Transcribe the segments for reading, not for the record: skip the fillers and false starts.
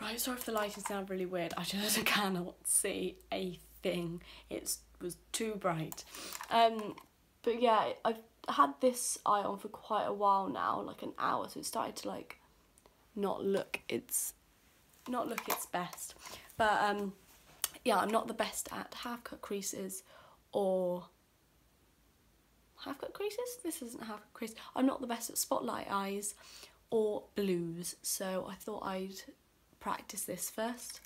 Right, sorry if the lighting sounds really weird. I just cannot see a thing. It was too bright. But yeah, I've had this eye on for quite a while now, like an hour, so it started to like not look its best. But yeah, I'm not the best at half cut creases or half cut creases. This isn't half cut crease. I'm not the best at spotlight eyes or blues, so I thought I'd practice this first.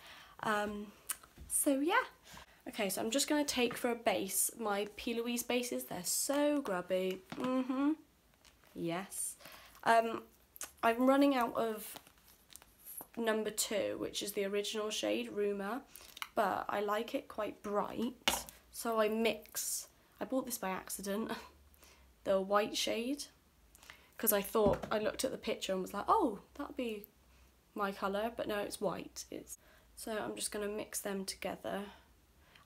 So yeah. Okay, so I'm just going to take for a base my P. Louise bases. They're so grubby. Yes. I'm running out of number 2, which is the original shade, Rumour, but I like it quite bright, so I bought this by accident, the white shade, because I thought, I looked at the picture and was like, oh, that'd be my colour, but no, it's white. So I'm just going to mix them together.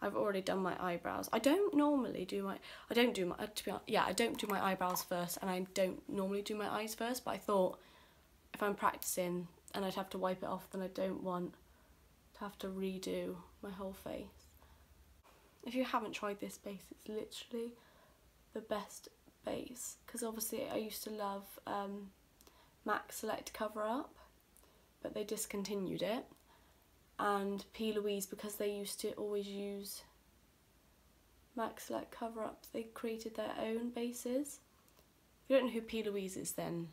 I've already done my eyebrows. I don't normally do my, I don't do my eyebrows first, and I don't normally do my eyes first, but I thought if I'm practicing and I'd have to wipe it off, then I don't want to have to redo my whole face. If you haven't tried this base, it's literally the best base, because obviously I used to love MAC Select Cover Up, but they discontinued it. And P. Louise, because they used to always use MAC Select Cover Ups, they created their own bases. If you don't know who P. Louise is, then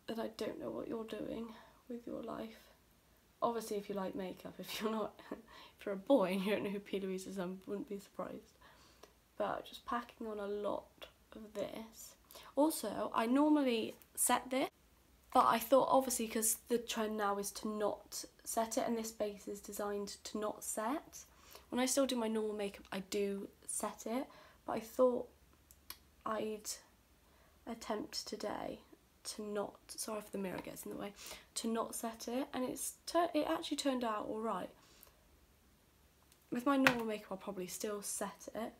I don't know what you're doing with your life. Obviously, if you like makeup, if you're not, if you're a boy and you don't know who P. Louise is, I wouldn't be surprised. But just packing on a lot of this. Also, I normally set this, but I thought, obviously, because the trend now is to not set it, and this base is designed to not set. When I still do my normal makeup, I do set it, but I thought I'd attempt today to not, sorry if the mirror gets in the way, to not set it, and it actually turned out alright. With my normal makeup, I'll probably still set it,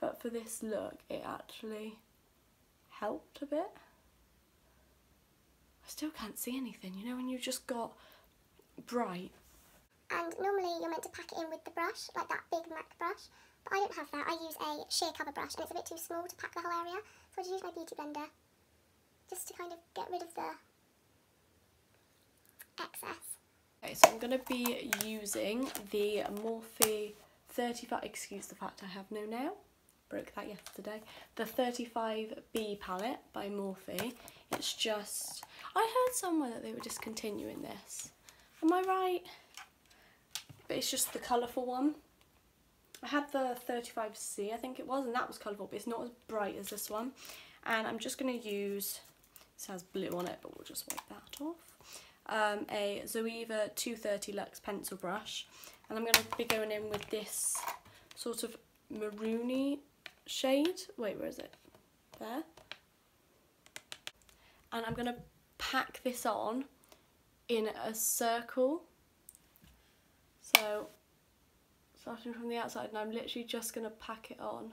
but for this look, it actually helped a bit. I still can't see anything, you know, when you've just got bright. And normally you're meant to pack it in with the brush, like that big MAC brush, but I don't have that. I use a sheer cover brush, and it's a bit too small to pack the whole area, so I just use my beauty blender just to kind of get rid of the excess. Okay, so I'm going to be using the Morphe 35, excuse the fact I have no nail, broke that yesterday, the 35B palette by Morphe. It's just, I heard somewhere that they were discontinuing this, am I right? But it's just the colourful one. I had the 35C, I think it was, and that was colourful, but it's not as bright as this one. And I'm just going to use, this has blue on it, but we'll just wipe that off. A Zoeva 230 Luxe pencil brush, and I'm going to be going in with this sort of maroony shade. Wait, where is it? There. And I'm going to pack this on in a circle. So, starting from the outside, and I'm literally just going to pack it on.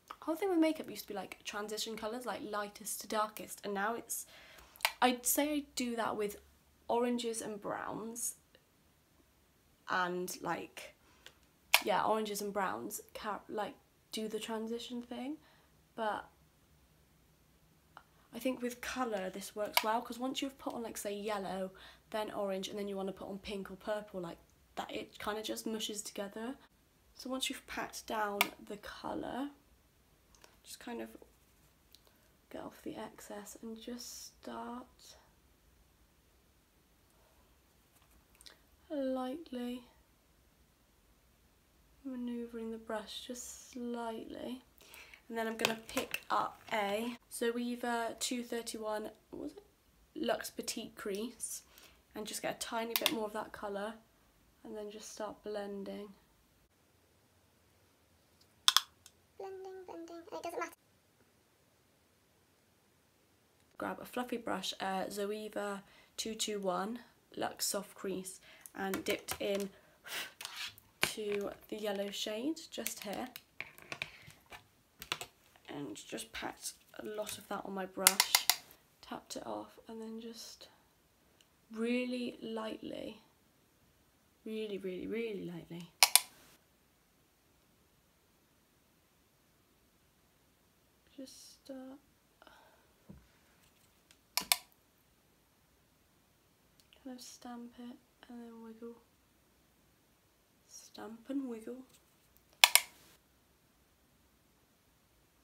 The whole thing with makeup used to be like transition colours, like lightest to darkest, and now it's, I'd say I do that with oranges and browns, and like, yeah, oranges and browns like do the transition thing, but I think with colour this works well, because once you've put on, like, say yellow, then orange, and then you want to put on pink or purple, like that, it kind of just mushes together. So once you've packed down the colour, just kind of get off the excess and just start lightly manoeuvring the brush just slightly. And then I'm going to pick up a Zoeva 231, what was it? Luxe Petite Crease, and just get a tiny bit more of that colour, and then just start blending. Blending, and it doesn't matter. Grab a fluffy brush, Zoeva 221 Luxe Soft Crease, and dipped in to the yellow shade just here, and just packed a lot of that on my brush, tapped it off, and then just really lightly, really lightly, just kind of stamp it and then wiggle, stamp and wiggle.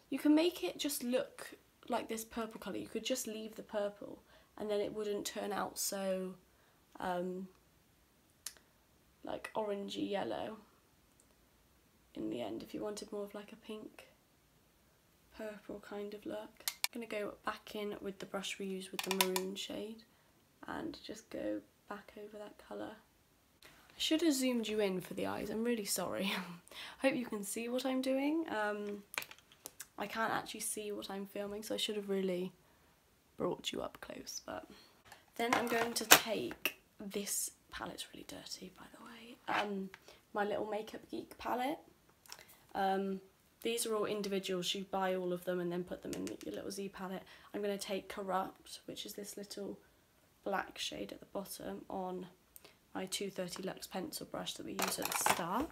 You can make it just look like this purple colour. You could just leave the purple and then it wouldn't turn out so like orangey yellow in the end, if you wanted more of like a pink purple kind of look. I'm going to go back in with the brush we used with the maroon shade and just go back over that colour. I should have zoomed you in for the eyes, I'm really sorry. Hope you can see what I'm doing. I can't actually see what I'm filming, so I should have really brought you up close. But then I'm going to take this palette's really dirty, by the way. My little Makeup Geek palette. These are all individuals. You buy all of them and then put them in your little Z palette. I'm going to take Corrupt, which is this little black shade at the bottom, on my 230 Luxe pencil brush that we use at the start.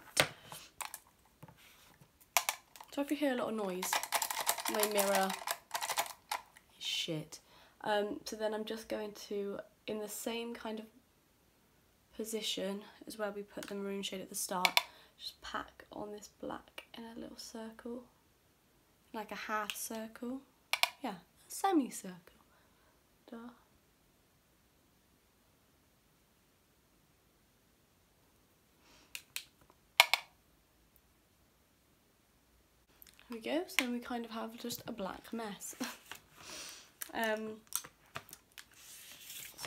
So if you hear a lot of noise, my mirror is shit. So then I'm just going to, in the same kind of position as where we put the maroon shade at the start, just pack on this black in a little circle, like a half circle, yeah, a semicircle. Duh. There we go, so then we kind of have just a black mess. So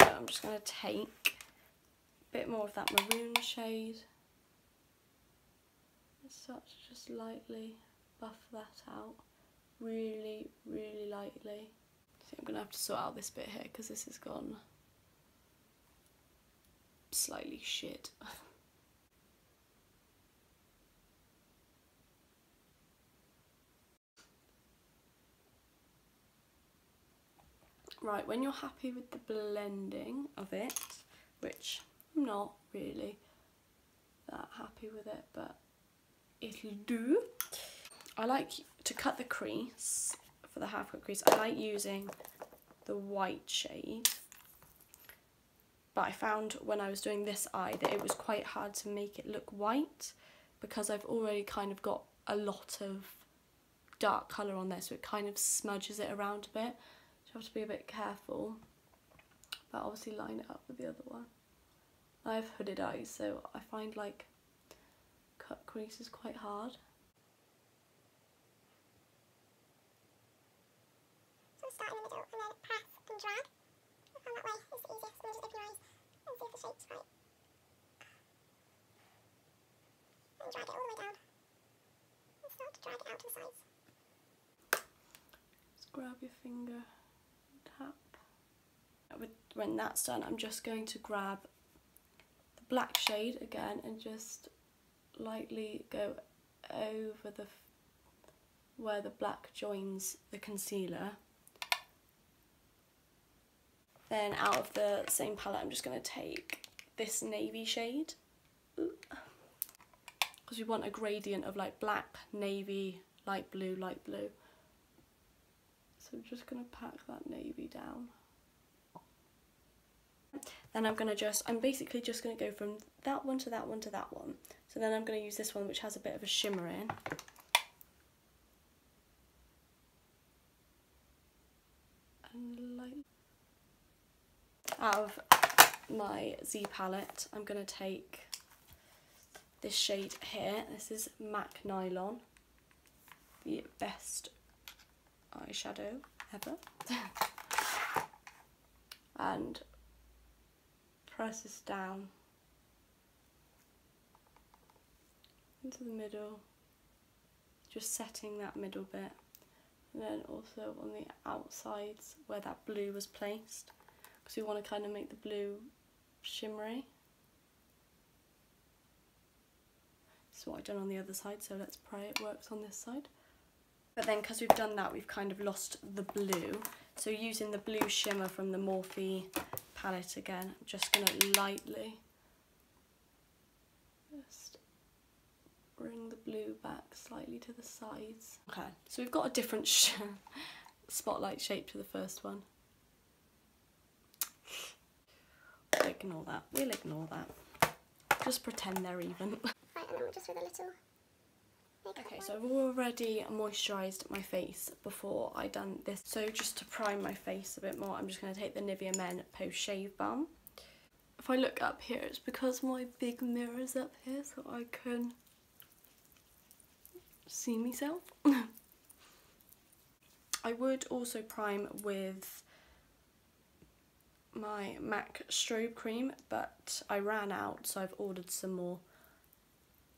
I'm just going to take a bit more of that maroon shade and start to just lightly buff that out, really lightly. So I'm going to have to sort out this bit here because this has gone slightly shit. Right, when you're happy with the blending of it, which I'm not really that happy with it, but it'll do. I like to cut the crease, for the half cut crease, I like using the white shade. But I found when I was doing this eye that it was quite hard to make it look white because I've already kind of got a lot of dark colour on there, so it kind of smudges it around a bit. You have to be a bit careful, but obviously line it up with the other one. I have hooded eyes, so I find like cut creases quite hard. So start in the middle and then press and drag. I found that way is the easiest. And just open your eyes and see if the shape's right. And drag it all the way down. And start to drag it out to the sides. Just grab your finger. Tap. When that's done, I'm just going to grab the black shade again and just lightly go over the where the black joins the concealer. Then out of the same palette, I'm just going to take this navy shade because we want a gradient of like black, navy, light blue, light blue. So I'm just going to pack that navy down. Then I'm basically just going to go from that one to that one to that one. So then I'm going to use this one which has a bit of a shimmer in. And light. Out of my Z palette, I'm going to take this shade here. This is MAC Nylon, the best eyeshadow ever. And press this down into the middle, just setting that middle bit, and then also on the outsides where that blue was placed, because we want to kind of make the blue shimmery. what I've done on the other side, so let's pray it works on this side. But then because we've done that, we've kind of lost the blue. So using the blue shimmer from the Morphe palette again, I'm just going to lightly just bring the blue back slightly to the sides. Okay, so we've got a different spotlight shape to the first one. We'll ignore that. We'll ignore that. Just pretend they're even. Right, and then we're just with a little makeup. Okay, so I've already moisturised my face before I done this. So just to prime my face a bit more, I'm just going to take the Nivea Men Post Shave Balm. If I look up here, it's because my big mirror's up here so I can see myself. I would also prime with my MAC strobe cream, but I ran out, so I've ordered some more.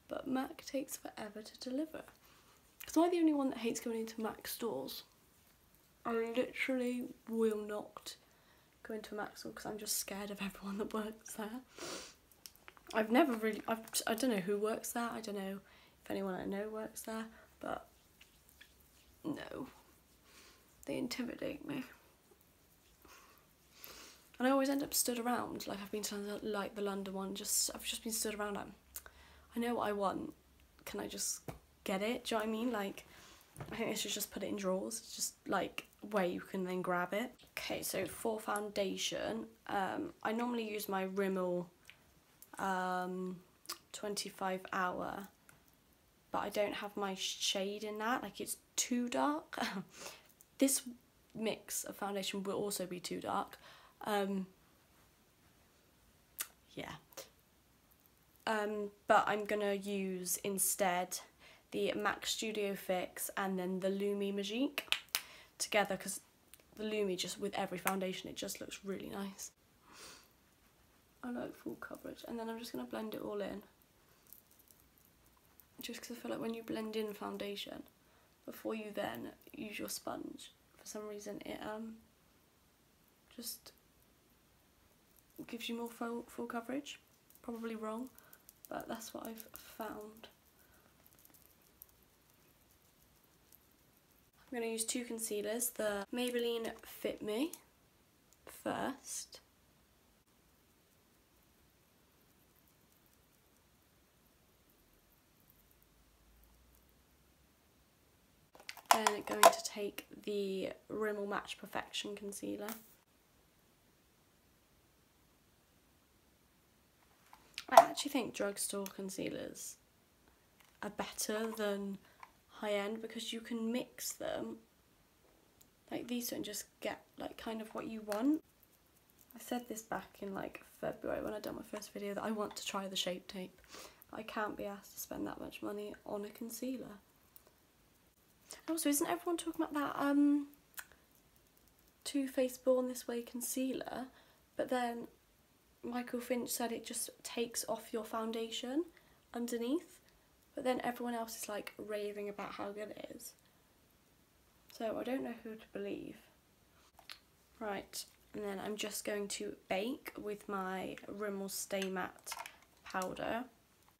But MAC takes forever to deliver. Because am I the only one that hates going into MAC stores? I literally will not go into a MAC store because I'm just scared of everyone that works there. I don't know who works there, I don't know if anyone I know works there, but no, they intimidate me. And I always end up stood around, like I've been to like the London one, I've just been stood around like, I know what I want, can I just get it? Do you know what I mean? Like, I think they should just put it in drawers, it's just like where you can then grab it. Okay, so for foundation, I normally use my Rimmel 25 hour, but I don't have my shade in that, like it's too dark. This mix of foundation will also be too dark. Yeah. But I'm gonna use instead the MAC Studio Fix and then the Lumi Magique together, because the Lumi, just with every foundation, it just looks really nice. I like full coverage, and then I'm just gonna blend it all in. Just because I feel like when you blend in foundation, before you then use your sponge, for some reason it just gives you more full coverage. Probably wrong, but that's what I've found. I'm going to use two concealers, the Maybelline Fit Me first. Then going to take the Rimmel Match Perfection concealer. I actually think drugstore concealers are better than high-end because you can mix them like these and just get like kind of what you want. I said this back in like February when I done my first video that I want to try the Shape Tape. I can't be asked to spend that much money on a concealer. Also, isn't everyone talking about that Too Faced Born This Way concealer, but then Michael Finch said it just takes off your foundation underneath, but then everyone else is like raving about how good it is. So I don't know who to believe. Right, and then I'm just going to bake with my Rimmel Stay Matte powder.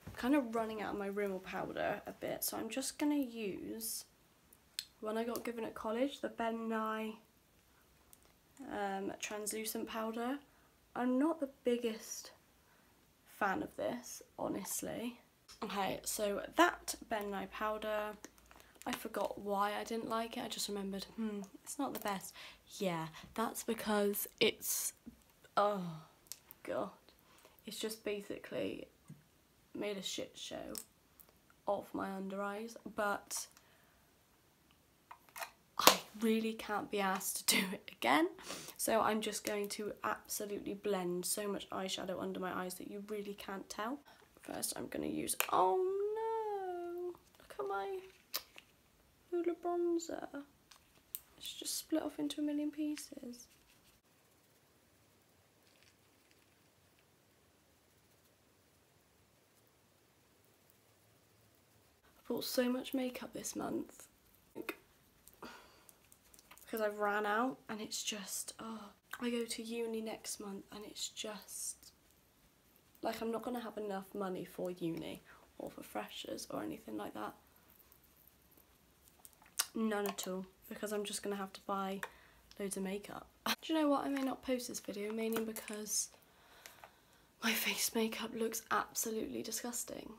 I'm kind of running out of my Rimmel powder a bit, so I'm just going to use one I got given at college, the Ben Nye translucent powder. I'm not the biggest fan of this, honestly. Okay, so that Ben Nye powder, I forgot why I didn't like it. I just remembered, it's not the best. Yeah, that's because it's, oh god, it's just basically made a shit show of my under eyes, but I really can't be asked to do it again, so I'm just going to absolutely blend so much eyeshadow under my eyes that you really can't tell. First I'm going to use, oh no, look at my Hoola bronzer, it's just split off into a million pieces. I bought so much makeup this month because I've ran out, and it's just, oh, I go to uni next month and it's just like I'm not going to have enough money for uni or for freshers or anything like that. None at all, because I'm just going to have to buy loads of makeup. Do you know what? I may not post this video mainly because my face makeup looks absolutely disgusting.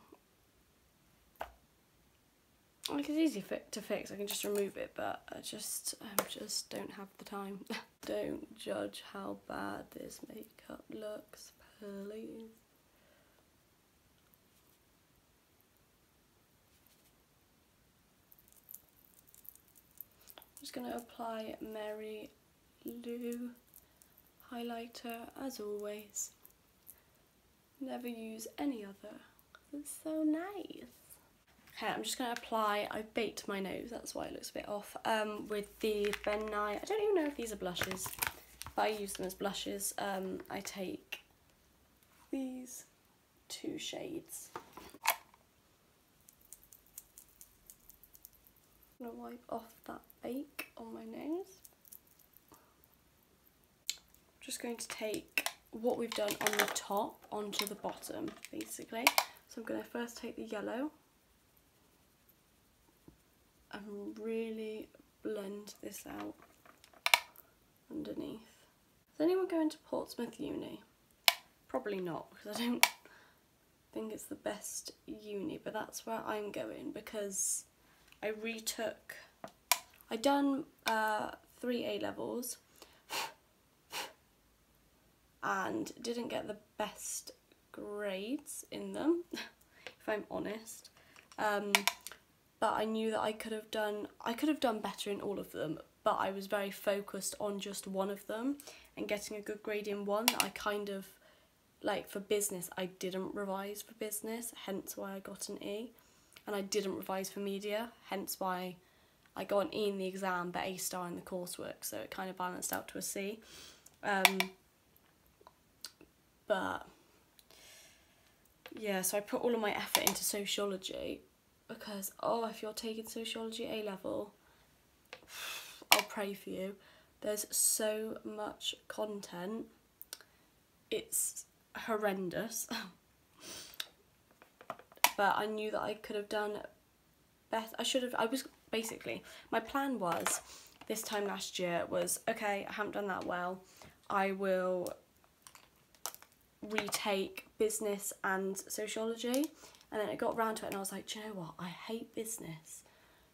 Like, it's easy to fix, I can just remove it, but I just don't have the time. Don't judge how bad this makeup looks, please. I'm just going to apply Mary Lou highlighter as always. Never use any other. It's so nice. Okay, I'm just going to apply, I baked my nose, that's why it looks a bit off, with the Ben Nye, I don't even know if these are blushes, but I use them as blushes. I take these 2 shades. I'm going to wipe off that bake on my nose. I'm just going to take what we've done on the top onto the bottom, basically. So I'm going to first take the yellow and really blend this out underneath. Is anyone going to Portsmouth Uni? Probably not, because I don't think it's the best uni, but that's where I'm going because I retook, I done 3 A-levels and didn't get the best grades in them, if I'm honest. But I knew that I could have done better in all of them, but I was very focused on just one of them and getting a good grade in one. I kind of, like for business, I didn't revise for business, hence why I got an E. And I didn't revise for media, hence why I got an E in the exam but A star in the coursework, so it kind of balanced out to a C. But yeah, so I put all of my effort into sociology because, oh, if you're taking sociology A-level, I'll pray for you. There's so much content, it's horrendous. But I knew that I could have done better. Basically, my plan was, this time last year was, okay, I haven't done that well, I will retake business and sociology. And then it got round to it and I was like, do you know what, I hate business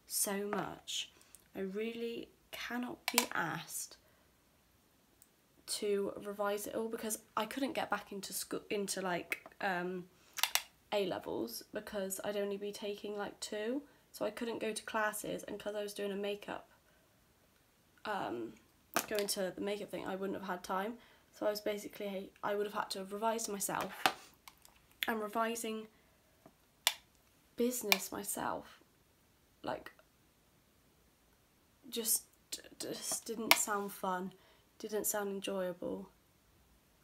so much. I really cannot be asked to revise it all because I couldn't get back into school, into like A-levels, because I'd only be taking like 2, so I couldn't go to classes, and because I was doing a makeup, going to the makeup thing, I wouldn't have had time. So I was basically, I would have had to have revised myself, and revising business myself, like, just didn't sound fun, didn't sound enjoyable,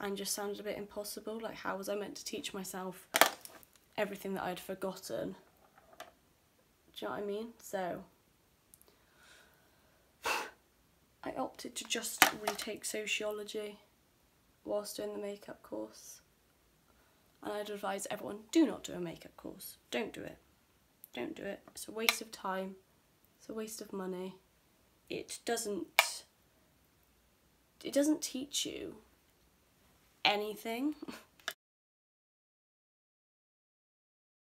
and just sounded a bit impossible. Like, how was I meant to teach myself everything that I'd forgotten? Do you know what I mean? So I opted to just retake sociology whilst doing the makeup course. And I'd advise everyone, do not do a makeup course. Don't do it. Don't do it. It's a waste of time. It's a waste of money. It doesn't teach you anything.